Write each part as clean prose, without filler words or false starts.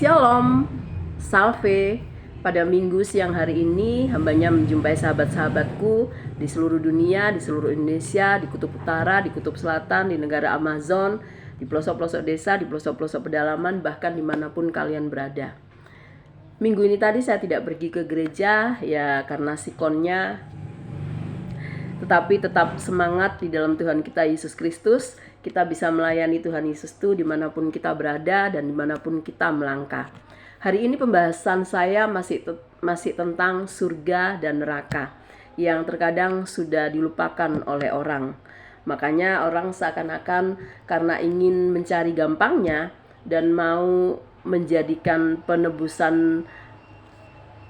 Shalom, Salve. Pada minggu siang hari ini, hambanya menjumpai sahabat-sahabatku di seluruh dunia, di seluruh Indonesia, di kutub utara, di kutub selatan, di negara Amazon, di pelosok-pelosok desa, di pelosok-pelosok pedalaman, bahkan dimanapun kalian berada. Minggu ini tadi saya tidak pergi ke gereja, ya karena sikonnya, tetapi tetap semangat di dalam Tuhan kita Yesus Kristus. Kita bisa melayani Tuhan Yesus itu dimanapun kita berada dan dimanapun kita melangkah. Hari ini pembahasan saya masih tentang surga dan neraka yang terkadang sudah dilupakan oleh orang. Makanya orang seakan-akan karena ingin mencari gampangnya dan mau menjadikan penebusan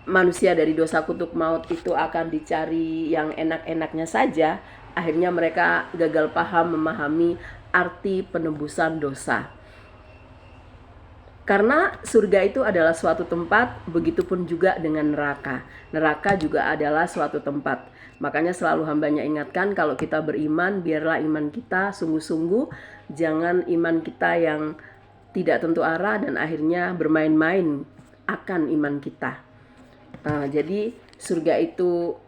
manusia dari dosa kutuk maut itu akan dicari yang enak-enaknya saja, akhirnya mereka gagal paham memahami arti penebusan dosa. Karena surga itu adalah suatu tempat, begitupun juga dengan neraka. Neraka juga adalah suatu tempat. Makanya selalu hambanya ingatkan, kalau kita beriman, biarlah iman kita sungguh-sungguh, jangan iman kita yang tidak tentu arah dan akhirnya bermain-main akan iman kita. Jadi surga itu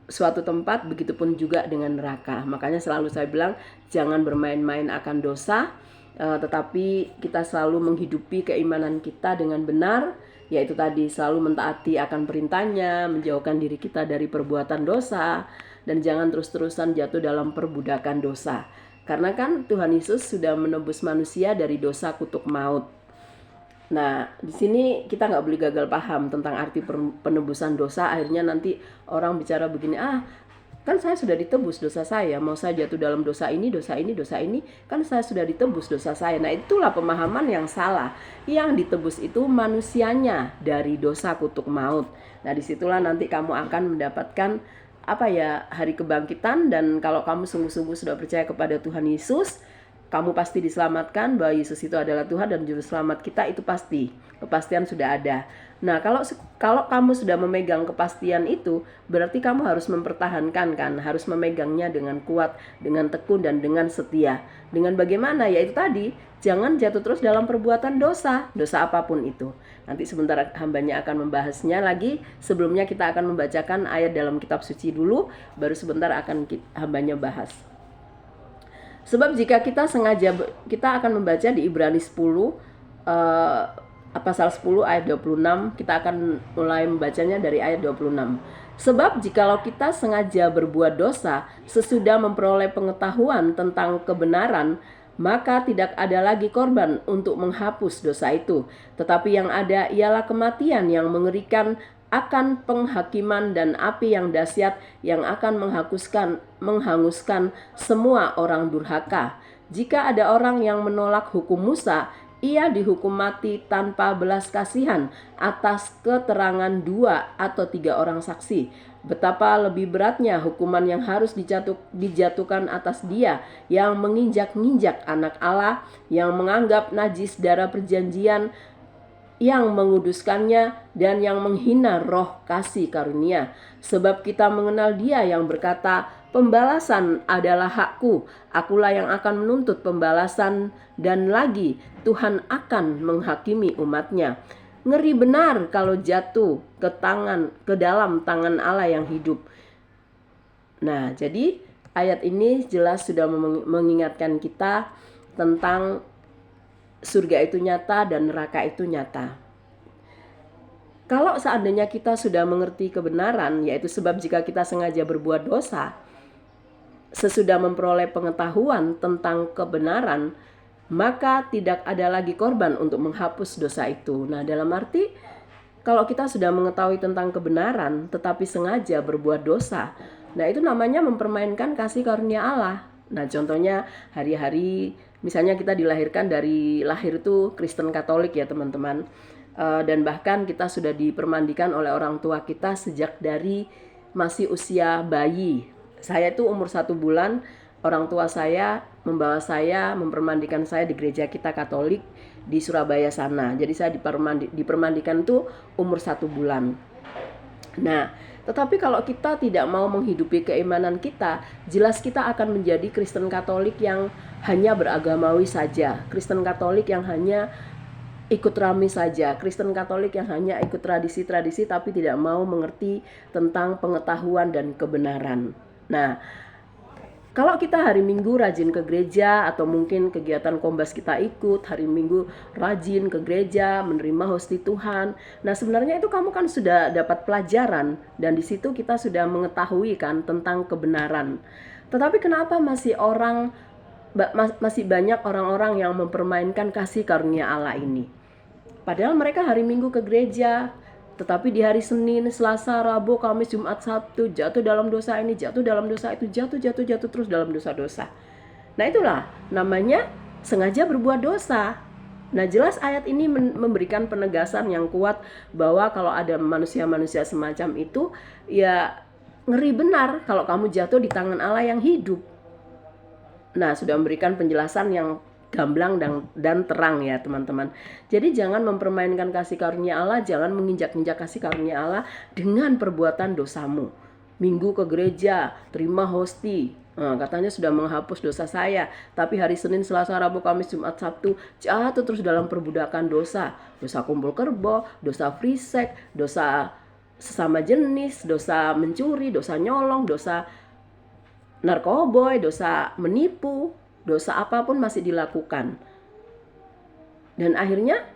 suatu tempat, begitupun juga dengan neraka. Makanya selalu saya bilang jangan bermain-main akan dosa, tetapi kita selalu menghidupi keimanan kita dengan benar, yaitu tadi selalu mentaati akan perintahnya, menjauhkan diri kita dari perbuatan dosa, dan jangan terus-terusan jatuh dalam perbudakan dosa. Karena kan Tuhan Yesus sudah menebus manusia dari dosa kutuk maut. Nah, di sini kita nggak boleh gagal paham tentang arti penebusan dosa. Akhirnya nanti orang bicara begini, kan saya sudah ditebus dosa saya, mau saya jatuh dalam dosa ini, kan saya sudah ditebus dosa saya. Nah, itulah pemahaman yang salah. Yang ditebus itu manusianya dari dosa kutuk maut. Nah, disitulah nanti kamu akan mendapatkan hari kebangkitan. Dan kalau kamu sungguh-sungguh sudah percaya kepada Tuhan Yesus, kamu pasti diselamatkan, bahwa Yesus itu adalah Tuhan dan juru selamat kita, itu pasti. Kepastian sudah ada. Nah, kalau kamu sudah memegang kepastian itu, berarti kamu harus mempertahankan kan, harus memegangnya dengan kuat, dengan tekun dan dengan setia. Dengan bagaimana? Yaitu tadi, jangan jatuh terus dalam perbuatan dosa apapun itu. Nanti sebentar hambanya akan membahasnya lagi. Sebelumnya kita akan membacakan ayat dalam kitab suci dulu, baru sebentar akan hambanya bahas. Sebab jika kita akan membaca di Ibrani 10 pasal 10 ayat 26, kita akan mulai membacanya dari ayat 26. Sebab jikalau kita sengaja berbuat dosa sesudah memperoleh pengetahuan tentang kebenaran, maka tidak ada lagi korban untuk menghapus dosa itu, tetapi yang ada ialah kematian yang mengerikan akan penghakiman dan api yang dahsyat yang akan menghanguskan semua orang durhaka. Jika ada orang yang menolak hukum Musa, ia dihukum mati tanpa belas kasihan atas keterangan 2 atau 3 orang saksi. Betapa lebih beratnya hukuman yang harus dijatuhkan atas dia yang menginjak-injak anak Allah, yang menganggap najis darah perjanjian, yang menguduskannya, dan yang menghina roh kasih karunia. Sebab kita mengenal dia yang berkata, pembalasan adalah hakku, akulah yang akan menuntut pembalasan, dan lagi Tuhan akan menghakimi umatnya. Ngeri benar kalau jatuh ke dalam tangan Allah yang hidup. Nah, jadi ayat ini jelas sudah mengingatkan kita tentang surga itu nyata dan neraka itu nyata. Kalau seandainya kita sudah mengerti kebenaran, yaitu sebab jika kita sengaja berbuat dosa sesudah memperoleh pengetahuan tentang kebenaran, maka tidak ada lagi korban untuk menghapus dosa itu. Nah, dalam arti kalau kita sudah mengetahui tentang kebenaran tetapi sengaja berbuat dosa, nah itu namanya mempermainkan kasih karunia Allah. Nah, contohnya hari-hari misalnya kita dilahirkan dari lahir itu Kristen Katolik ya teman-teman, dan bahkan kita sudah dipermandikan oleh orang tua kita sejak dari masih usia bayi. Saya itu umur 1 bulan, orang tua saya membawa saya, mempermandikan saya di gereja kita Katolik di Surabaya sana. Jadi saya dipermandikan tuh umur 1 bulan. Nah, tetapi kalau kita tidak mau menghidupi keimanan kita, jelas kita akan menjadi Kristen Katolik yang hanya beragamawi saja. Kristen Katolik yang hanya ikut rami saja, Kristen Katolik yang hanya ikut tradisi-tradisi tapi tidak mau mengerti tentang pengetahuan dan kebenaran. Nah, kalau kita hari Minggu rajin ke gereja atau mungkin kegiatan Kombas kita ikut, hari Minggu rajin ke gereja, menerima hosti Tuhan. Nah, sebenarnya itu kamu kan sudah dapat pelajaran dan di situ kita sudah mengetahui kan tentang kebenaran. Tetapi kenapa masih banyak orang-orang yang mempermainkan kasih karunia Allah ini? Padahal mereka hari Minggu ke gereja, tetapi di hari Senin, Selasa, Rabu, Kamis, Jumat, Sabtu jatuh dalam dosa ini, jatuh dalam dosa itu, jatuh terus dalam dosa-dosa. Nah, itulah namanya sengaja berbuat dosa. Nah, jelas ayat ini memberikan penegasan yang kuat bahwa kalau ada manusia-manusia semacam itu, ya ngeri benar kalau kamu jatuh di tangan Allah yang hidup. Nah, sudah memberikan penjelasan yang gamblang dan terang ya teman-teman. Jadi jangan mempermainkan kasih karunia Allah, jangan menginjak-injak kasih karunia Allah dengan perbuatan dosamu. Minggu ke gereja, terima hosti, katanya sudah menghapus dosa saya, tapi hari Senin, Selasa, Rabu, Kamis, Jumat, Sabtu jatuh terus dalam perbudakan dosa. Dosa kumpul kerbo, dosa free sex, dosa sesama jenis, dosa mencuri, dosa nyolong, dosa narkoboy, dosa menipu, dosa apapun masih dilakukan. Dan akhirnya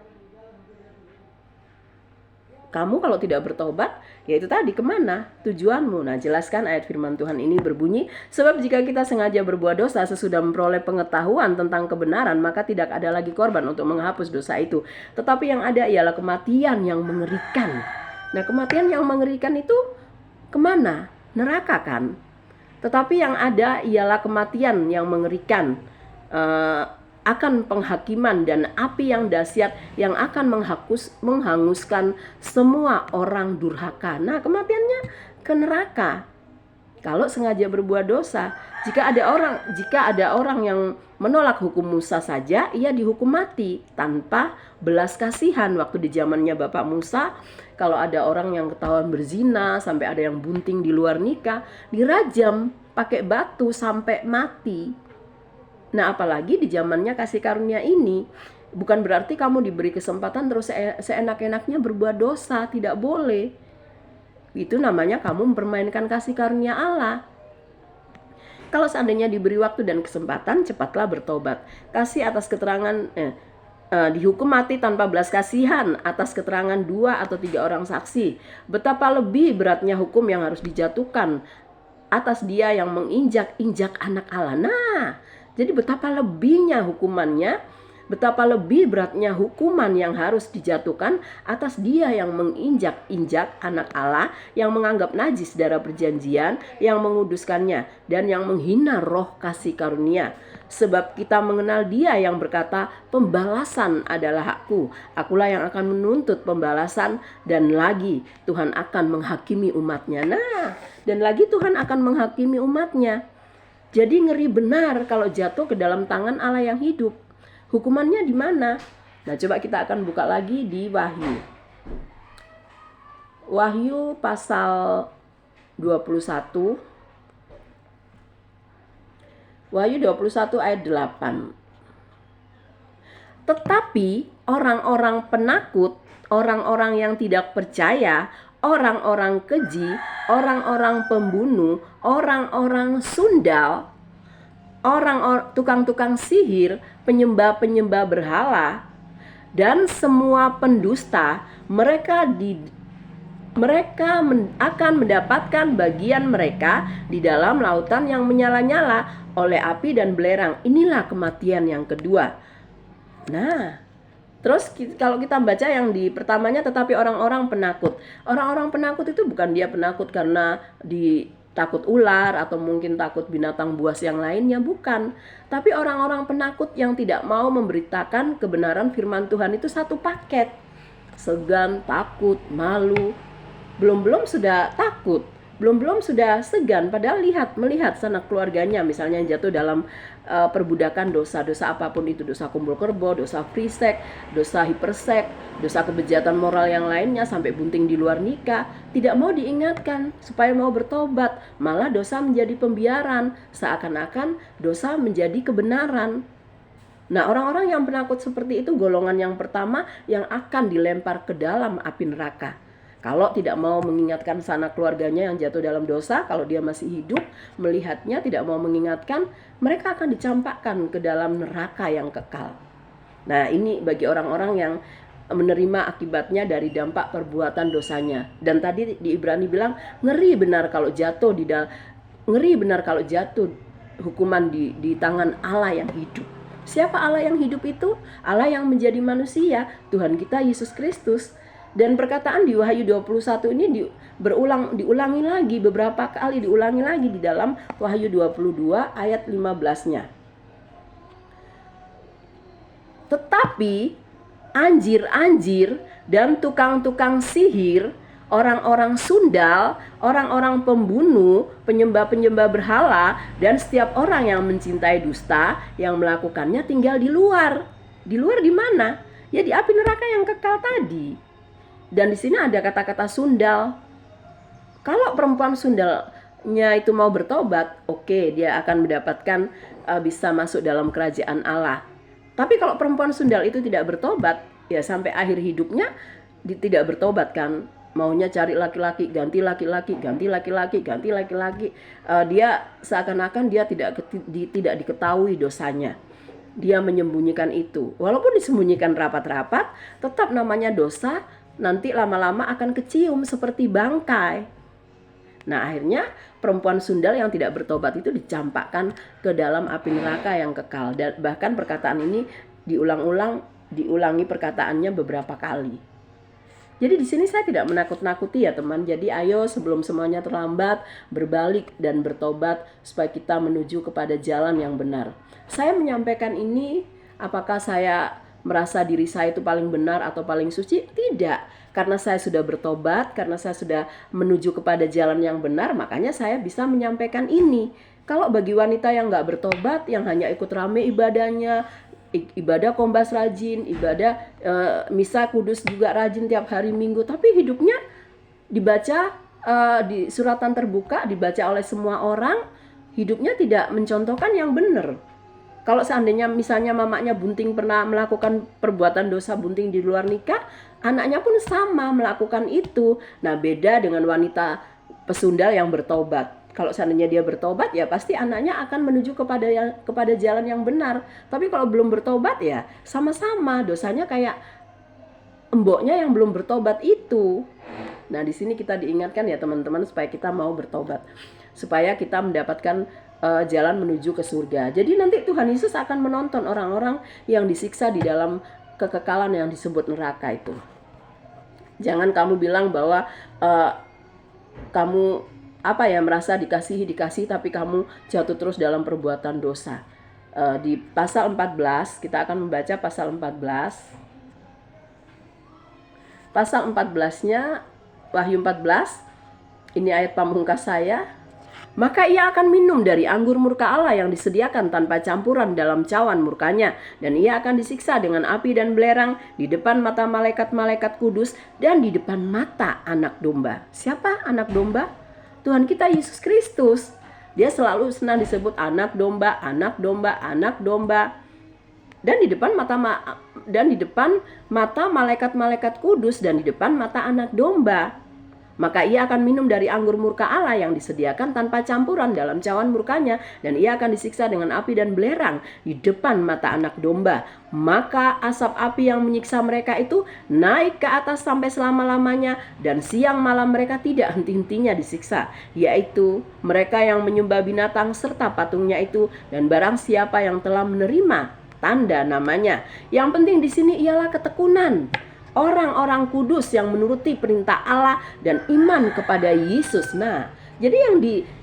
kamu kalau tidak bertobat, ya itu tadi, kemana tujuanmu? Nah, jelaskan ayat firman Tuhan ini berbunyi, sebab jika kita sengaja berbuat dosa sesudah memperoleh pengetahuan tentang kebenaran, maka tidak ada lagi korban untuk menghapus dosa itu. Tetapi yang ada ialah kematian yang mengerikan. Nah, kematian yang mengerikan itu kemana? Neraka kan? Tetapi yang ada ialah kematian yang mengerikan, akan penghakiman dan api yang dahsyat yang akan menghanguskan semua orang durhaka. Nah, kematiannya ke neraka. Kalau sengaja berbuat dosa, jika ada orang yang menolak hukum Musa saja, ia dihukum mati tanpa belas kasihan. Waktu di zamannya Bapak Musa, kalau ada orang yang ketahuan berzina, sampai ada yang bunting di luar nikah, dirajam pakai batu sampai mati. Nah, apalagi di zamannya kasih karunia ini, bukan berarti kamu diberi kesempatan terus seenak-enaknya berbuat dosa, tidak boleh. Itu namanya kamu mempermainkan kasih karunia Allah. Kalau seandainya diberi waktu dan kesempatan, cepatlah bertobat. Kasih atas keterangan dihukum mati tanpa belas kasihan atas keterangan 2 atau 3 orang saksi. Betapa lebih beratnya hukum yang harus dijatuhkan atas dia yang menginjak-injak anak Allah. Nah, jadi betapa lebihnya hukumannya, betapa lebih beratnya hukuman yang harus dijatuhkan atas dia yang menginjak-injak anak Allah, yang menganggap najis darah perjanjian, yang menguduskannya, dan yang menghina roh kasih karunia. Sebab kita mengenal dia yang berkata, pembalasan adalah hakku, akulah yang akan menuntut pembalasan, dan lagi Tuhan akan menghakimi umatnya. Nah, dan lagi Tuhan akan menghakimi umatnya. Jadi ngeri benar kalau jatuh ke dalam tangan Allah yang hidup. Hukumannya di mana? Nah, coba kita akan buka lagi di Wahyu. Wahyu pasal 21. Wahyu 21 ayat 8. Tetapi orang-orang penakut, orang-orang yang tidak percaya, orang-orang keji, orang-orang pembunuh, orang-orang sundal, tukang-tukang sihir, penyembah-penyembah berhala, dan semua pendusta, mereka akan mendapatkan bagian mereka di dalam lautan yang menyala-nyala oleh api dan belerang. Inilah kematian yang kedua. Nah, terus kalau kita baca yang di pertamanya, tetapi orang-orang penakut. Orang-orang penakut itu bukan dia penakut karena takut ular atau mungkin takut binatang buas yang lainnya, bukan. Tapi orang-orang penakut yang tidak mau memberitakan kebenaran firman Tuhan itu satu paket. Segan, takut, malu. Belum sudah takut, belum sudah segan, padahal melihat sanak keluarganya misalnya jatuh dalam perbudakan dosa apapun itu, dosa kumpul kerbo, dosa free sex, dosa hiperseks, dosa kebejatan moral yang lainnya, sampai bunting di luar nikah, tidak mau diingatkan supaya mau bertobat, malah dosa menjadi pembiaran, seakan-akan dosa menjadi kebenaran. Nah, orang-orang yang penakut seperti itu golongan yang pertama yang akan dilempar ke dalam api neraka. Kalau tidak mau mengingatkan sanak keluarganya yang jatuh dalam dosa, kalau dia masih hidup, melihatnya tidak mau mengingatkan, mereka akan dicampakkan ke dalam neraka yang kekal. Nah, ini bagi orang-orang yang menerima akibatnya dari dampak perbuatan dosanya. Dan tadi di Ibrani bilang, ngeri benar kalau jatuh hukuman di tangan Allah yang hidup. Siapa Allah yang hidup itu? Allah yang menjadi manusia, Tuhan kita Yesus Kristus. Dan perkataan di Wahyu 21 ini diulangi lagi beberapa kali, diulangi lagi di dalam Wahyu 22 ayat 15-nya. Tetapi anjir-anjir dan tukang-tukang sihir, orang-orang sundal, orang-orang pembunuh, penyembah-penyembah berhala, dan setiap orang yang mencintai dusta, yang melakukannya tinggal di luar. Di luar di mana? Ya di api neraka yang kekal tadi. Dan di sini ada kata-kata sundal. Kalau perempuan sundalnya itu mau bertobat, oke, dia akan mendapatkan bisa masuk dalam kerajaan Allah. Tapi kalau perempuan sundal itu tidak bertobat, ya sampai akhir hidupnya tidak bertobat kan. Maunya cari laki-laki, ganti laki-laki, ganti laki-laki, ganti laki-laki. Dia seakan-akan dia tidak diketahui dosanya. Dia menyembunyikan itu. Walaupun disembunyikan rapat-rapat, tetap namanya dosa. Nanti lama-lama akan kecium seperti bangkai. Nah, akhirnya perempuan sundal yang tidak bertobat itu dicampakkan ke dalam api neraka yang kekal. Dan bahkan perkataan ini diulangi perkataannya beberapa kali. Jadi di sini saya tidak menakut-nakuti ya teman. Jadi ayo sebelum semuanya terlambat, berbalik dan bertobat supaya kita menuju kepada jalan yang benar. Saya menyampaikan ini, apakah saya merasa diri saya itu paling benar atau paling suci? Tidak. Karena saya sudah bertobat, karena saya sudah menuju kepada jalan yang benar, makanya saya bisa menyampaikan ini. Kalau bagi wanita yang gak bertobat, yang hanya ikut rame ibadahnya, ibadah kombas rajin, ibadah misa kudus juga rajin tiap hari Minggu, tapi hidupnya dibaca di suratan terbuka, dibaca oleh semua orang, hidupnya tidak mencontohkan yang benar. Kalau seandainya misalnya mamanya bunting pernah melakukan perbuatan dosa bunting di luar nikah, anaknya pun sama melakukan itu. Nah, beda dengan wanita pesundal yang bertobat. Kalau seandainya dia bertobat, ya pasti anaknya akan menuju kepada jalan yang benar. Tapi kalau belum bertobat, ya sama-sama dosanya kayak emboknya yang belum bertobat itu. Nah, di sini kita diingatkan ya teman-teman supaya kita mau bertobat, supaya kita mendapatkan jalan menuju ke surga. Jadi nanti Tuhan Yesus akan menonton orang-orang yang disiksa di dalam kekekalan yang disebut neraka itu. Jangan kamu bilang bahwa kamu merasa dikasih tapi kamu jatuh terus dalam perbuatan dosa. Di pasal 14, kita akan membaca pasal 14. Pasal 14-nya Wahyu 14. Ini ayat pamungkas saya. Maka ia akan minum dari anggur murka Allah yang disediakan tanpa campuran dalam cawan murkanya, dan ia akan disiksa dengan api dan belerang di depan mata malaikat-malaikat kudus dan di depan mata anak domba. Siapa anak domba? Tuhan kita Yesus Kristus. Dia selalu senang disebut anak domba, anak domba, anak domba. Dan di depan mata malaikat-malaikat kudus dan di depan mata anak domba. Maka ia akan minum dari anggur murka Allah yang disediakan tanpa campuran dalam cawan murkanya, dan ia akan disiksa dengan api dan belerang di depan mata anak domba. Maka asap api yang menyiksa mereka itu naik ke atas sampai selama-lamanya, dan siang malam mereka tidak henti-hentinya disiksa, yaitu mereka yang menyembah binatang serta patungnya itu, dan barang siapa yang telah menerima tanda namanya. Yang penting di sini ialah ketekunan. Orang-orang kudus yang menuruti perintah Allah dan iman kepada Yesus. Nah, jadi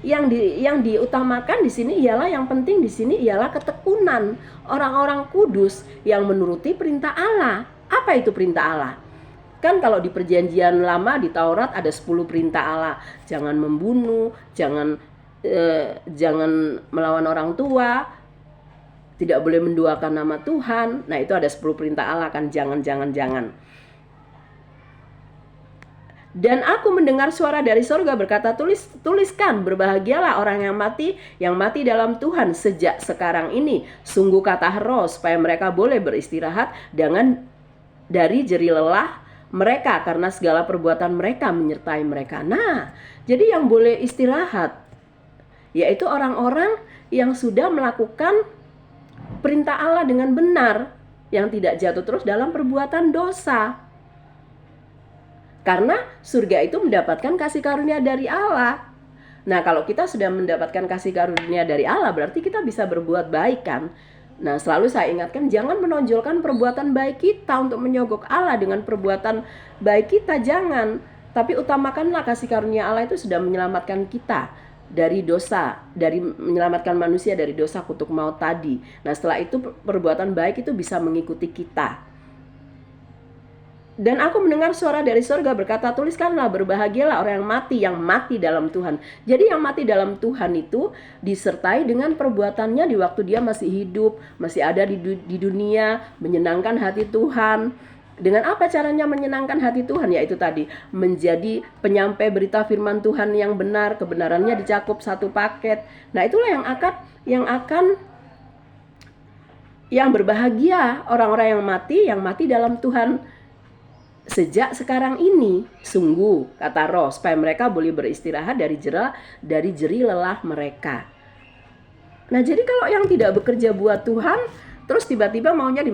yang diutamakan di sini ialah, yang penting di sini ialah ketekunan orang-orang kudus yang menuruti perintah Allah. Apa itu perintah Allah? Kan kalau di perjanjian lama di Taurat ada 10 perintah Allah. Jangan membunuh, jangan melawan orang tua, tidak boleh menduakan nama Tuhan. Nah, itu ada 10 perintah Allah kan, jangan. Dan aku mendengar suara dari sorga berkata, tuliskan, berbahagialah orang yang mati dalam Tuhan sejak sekarang ini. Sungguh kata roh, supaya mereka boleh beristirahat dari jerih lelah mereka, karena segala perbuatan mereka menyertai mereka. Nah, jadi yang boleh istirahat yaitu orang-orang yang sudah melakukan perintah Allah dengan benar, yang tidak jatuh terus dalam perbuatan dosa. Karena surga itu mendapatkan kasih karunia dari Allah. Nah, kalau kita sudah mendapatkan kasih karunia dari Allah, berarti kita bisa berbuat baik kan. Nah, selalu saya ingatkan, jangan menonjolkan perbuatan baik kita untuk menyogok Allah dengan perbuatan baik kita, jangan. Tapi utamakanlah kasih karunia Allah itu sudah menyelamatkan kita dari dosa, dari menyelamatkan manusia dari dosa kutuk maut tadi. Nah, setelah itu perbuatan baik itu bisa mengikuti kita. Dan aku mendengar suara dari surga berkata, tuliskanlah, berbahagialah orang yang mati dalam Tuhan. Jadi yang mati dalam Tuhan itu disertai dengan perbuatannya di waktu dia masih hidup, masih ada di dunia, menyenangkan hati Tuhan. Dengan apa caranya menyenangkan hati Tuhan? Yaitu tadi, menjadi penyampai berita firman Tuhan yang benar, kebenarannya dicakup satu paket. Nah, itulah yang berbahagia orang-orang yang mati dalam Tuhan sejak sekarang ini. Sungguh kata roh, supaya mereka boleh beristirahat dari jerih lelah mereka. Nah, jadi kalau yang tidak bekerja buat Tuhan terus tiba-tiba maunya